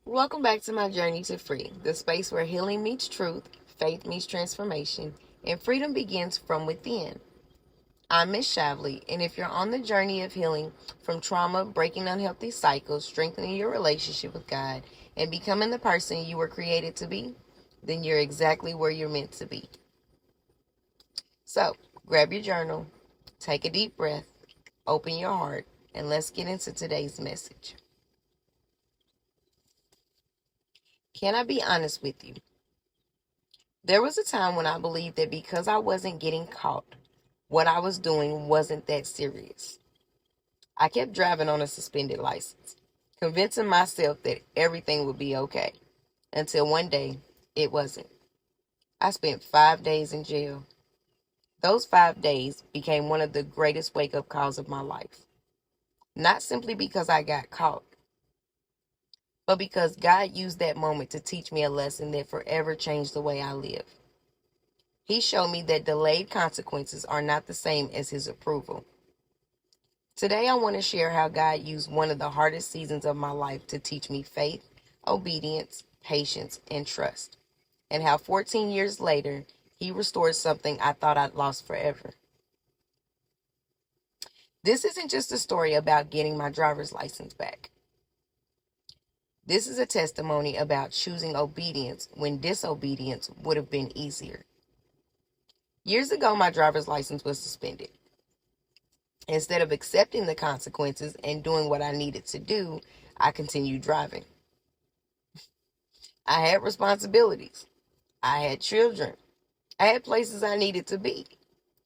Welcome back to my journey to free, the space where healing meets truth, faith meets transformation, and freedom begins from within. I'm Miss Shavely, and if you're on the journey of healing from trauma, breaking unhealthy cycles, strengthening your relationship with God, and becoming the person you were created to be, then you're exactly where you're meant to be. So, grab your journal, take a deep breath, open your heart, and let's get into today's message. Can I be honest with you? There was a time when I believed that because I wasn't getting caught, what I was doing wasn't that serious. I kept driving on a suspended license, convincing myself that everything would be okay, until one day it wasn't. I spent 5 days in jail. Those 5 days became one of the greatest wake-up calls of my life. Not simply because I got caught, but because God used that moment to teach me a lesson that forever changed the way I live. He showed me that delayed consequences are not the same as his approval. Today, I want to share how God used one of the hardest seasons of my life to teach me faith, obedience, patience, and trust, and how 14 years later, he restored something I thought I'd lost forever. This isn't just a story about getting my driver's license back. This is a testimony about choosing obedience when disobedience would have been easier. Years ago, my driver's license was suspended. Instead of accepting the consequences and doing what I needed to do, I continued driving. I had responsibilities. I had children. I had places I needed to be.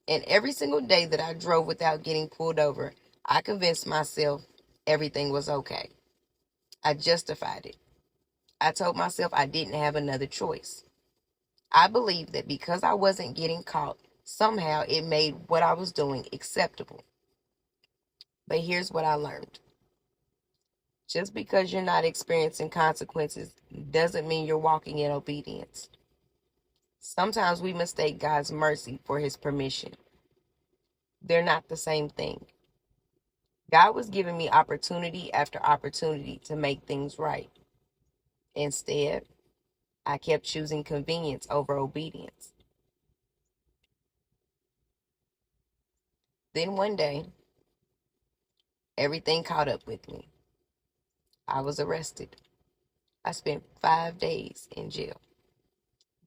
And every single day that I drove without getting pulled over, I convinced myself everything was okay. I justified it. I told myself I didn't have another choice. I believed that because I wasn't getting caught, somehow it made what I was doing acceptable. But here's what I learned. Just because you're not experiencing consequences doesn't mean you're walking in obedience. Sometimes we mistake God's mercy for his permission. They're not the same thing. God was giving me opportunity after opportunity to make things right. Instead, I kept choosing convenience over obedience. Then one day, everything caught up with me. I was arrested. I spent 5 days in jail.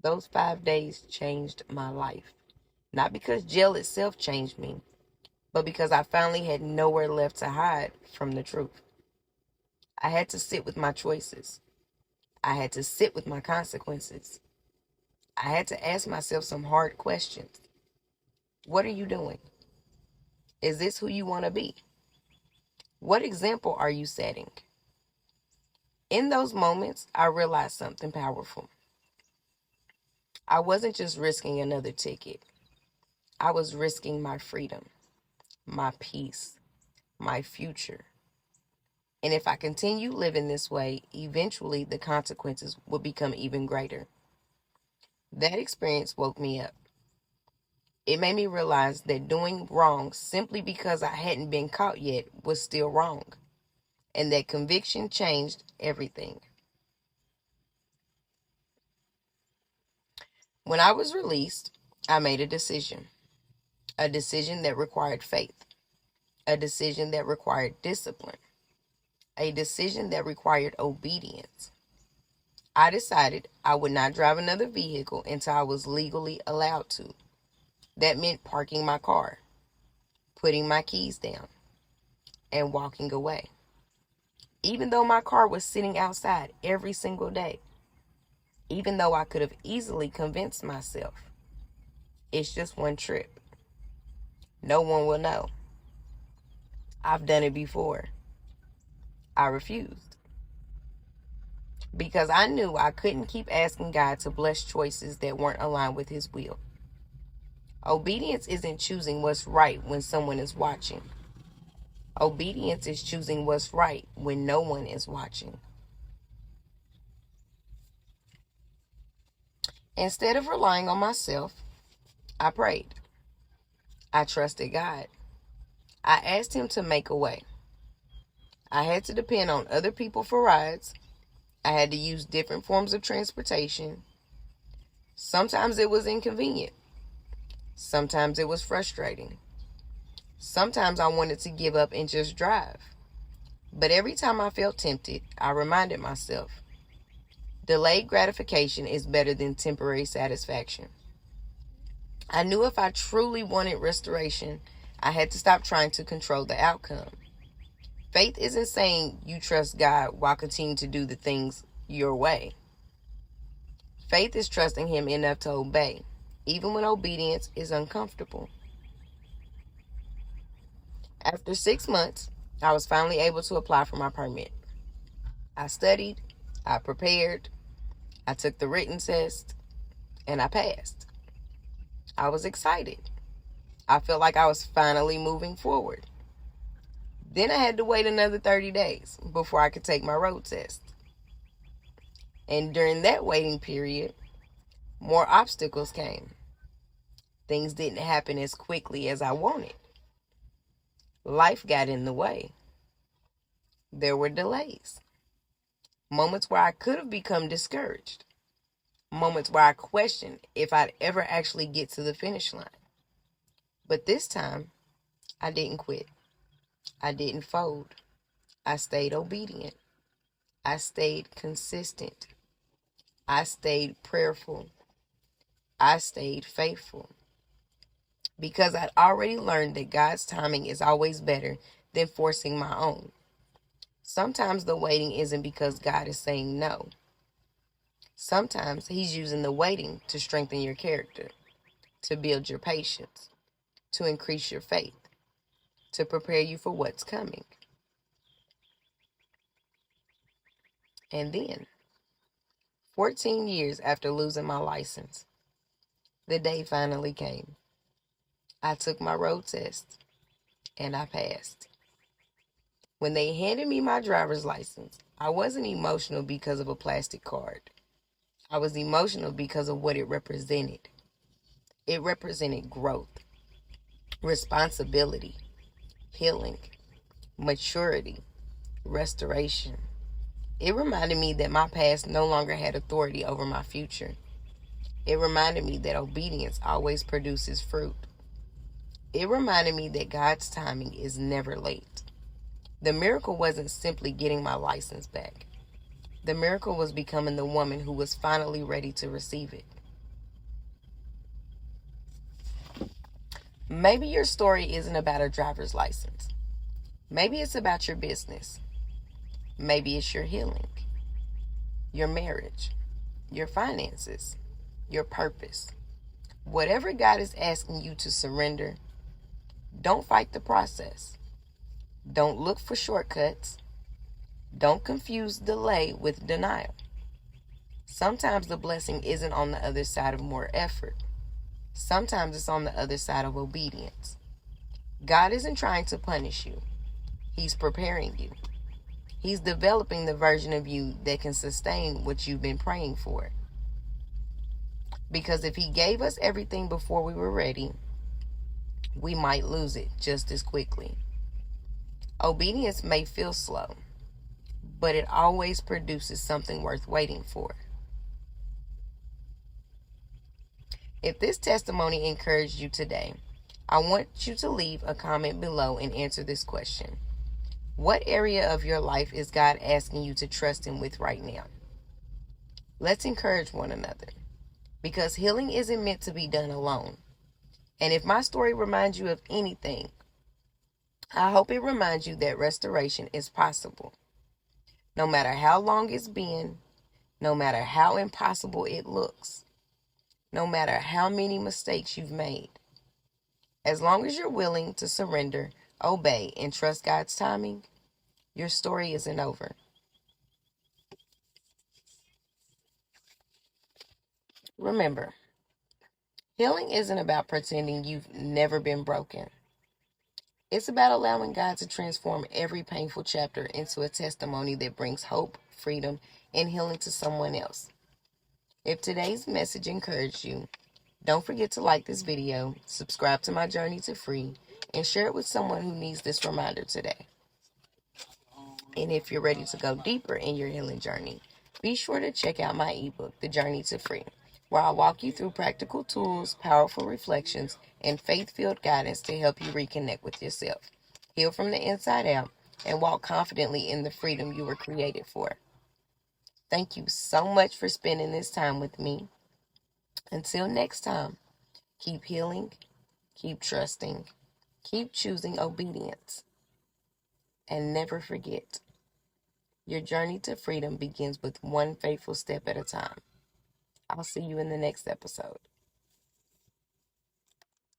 Those 5 days changed my life. Not because jail itself changed me, but because I finally had nowhere left to hide from the truth. I had to sit with my choices. I had to sit with my consequences. I had to ask myself some hard questions. What are you doing? Is this who you want to be? What example are you setting? In those moments, I realized something powerful. I wasn't just risking another ticket. I was risking my freedom, my peace, my future. And if I continue living this way, eventually the consequences will become even greater. That experience woke me up. It made me realize that doing wrong simply because I hadn't been caught yet was still wrong, and that conviction changed everything. When I was released, I made a decision that required faith, a decision that required discipline, a decision that required obedience. I decided I would not drive another vehicle until I was legally allowed to. That meant parking my car, putting my keys down, and walking away. Even though my car was sitting outside every single day, even though I could have easily convinced myself, it's just one trip. No one will know. I've done it before. I refused because I knew I couldn't keep asking God to bless choices that weren't aligned with his will. Obedience isn't choosing what's right when someone is watching. Obedience is choosing what's right when no one is watching. Instead of relying on myself, I prayed. I trusted God. I asked him to make a way. I had to depend on other people for rides. I had to use different forms of transportation. Sometimes it was inconvenient. Sometimes it was frustrating. Sometimes I wanted to give up and just drive. But every time I felt tempted, I reminded myself, delayed gratification is better than temporary satisfaction. I knew if I truly wanted restoration, I had to stop trying to control the outcome. Faith isn't saying you trust God while continuing to do the things your way. Faith is trusting Him enough to obey, even when obedience is uncomfortable. After 6 months, I was finally able to apply for my permit. I studied, I prepared, I took the written test, and I passed. I was excited. I felt like I was finally moving forward. Then I had to wait another 30 days before I could take my road test. And during that waiting period, more obstacles came. Things didn't happen as quickly as I wanted. Life got in the way. There were delays. Moments where I could have become discouraged. Moments where I questioned if I'd ever actually get to the finish line. But this time, I didn't quit. I didn't fold. I stayed obedient. I stayed consistent. I stayed prayerful. I stayed faithful. Because I'd already learned that God's timing is always better than forcing my own. Sometimes the waiting isn't because God is saying no. Sometimes He's using the waiting to strengthen your character, to build your patience, to increase your faith, to prepare you for what's coming. And then, 14 years after losing my license, the day finally came. I took my road test, and I passed. When they handed me my driver's license, I wasn't emotional because of a plastic card. I was emotional because of what it represented. It represented growth, responsibility, healing, maturity, restoration. It reminded me that my past no longer had authority over my future. It reminded me that obedience always produces fruit. It reminded me that God's timing is never late. The miracle wasn't simply getting my license back. The miracle was becoming the woman who was finally ready to receive it. Maybe your story isn't about a driver's license. Maybe it's about your business. Maybe it's your healing, your marriage, your finances, your purpose. Whatever God is asking you to surrender, don't fight the process. Don't look for shortcuts. Don't confuse delay with denial. Sometimes the blessing isn't on the other side of more effort. Sometimes it's on the other side of obedience. God isn't trying to punish you. He's preparing you. He's developing the version of you that can sustain what you've been praying for. Because if He gave us everything before we were ready, we might lose it just as quickly. Obedience may feel slow, but it always produces something worth waiting for. If this testimony encouraged you today, I want you to leave a comment below and answer this question. What area of your life is God asking you to trust Him with right now? Let's encourage one another, because healing isn't meant to be done alone. And if my story reminds you of anything, I hope it reminds you that restoration is possible. No matter how long it's been, no matter how impossible it looks, no matter how many mistakes you've made. As long as you're willing to surrender, obey, and trust God's timing, your story isn't over. Remember, healing isn't about pretending you've never been broken. It's about allowing God to transform every painful chapter into a testimony that brings hope, freedom, and healing to someone else. If today's message encouraged you, don't forget to like this video, subscribe to my Journey to Free, and share it with someone who needs this reminder today. And if you're ready to go deeper in your healing journey, Be sure to check out my ebook, The Journey to Freedom, where I walk you through practical tools, powerful reflections, and faith-filled guidance to help you reconnect with yourself, heal from the inside out, and walk confidently in the freedom you were created for. Thank you so much for spending this time with me. Until next time, keep healing, keep trusting, keep choosing obedience, and never forget, your journey to freedom begins with one faithful step at a time. I'll see you in the next episode.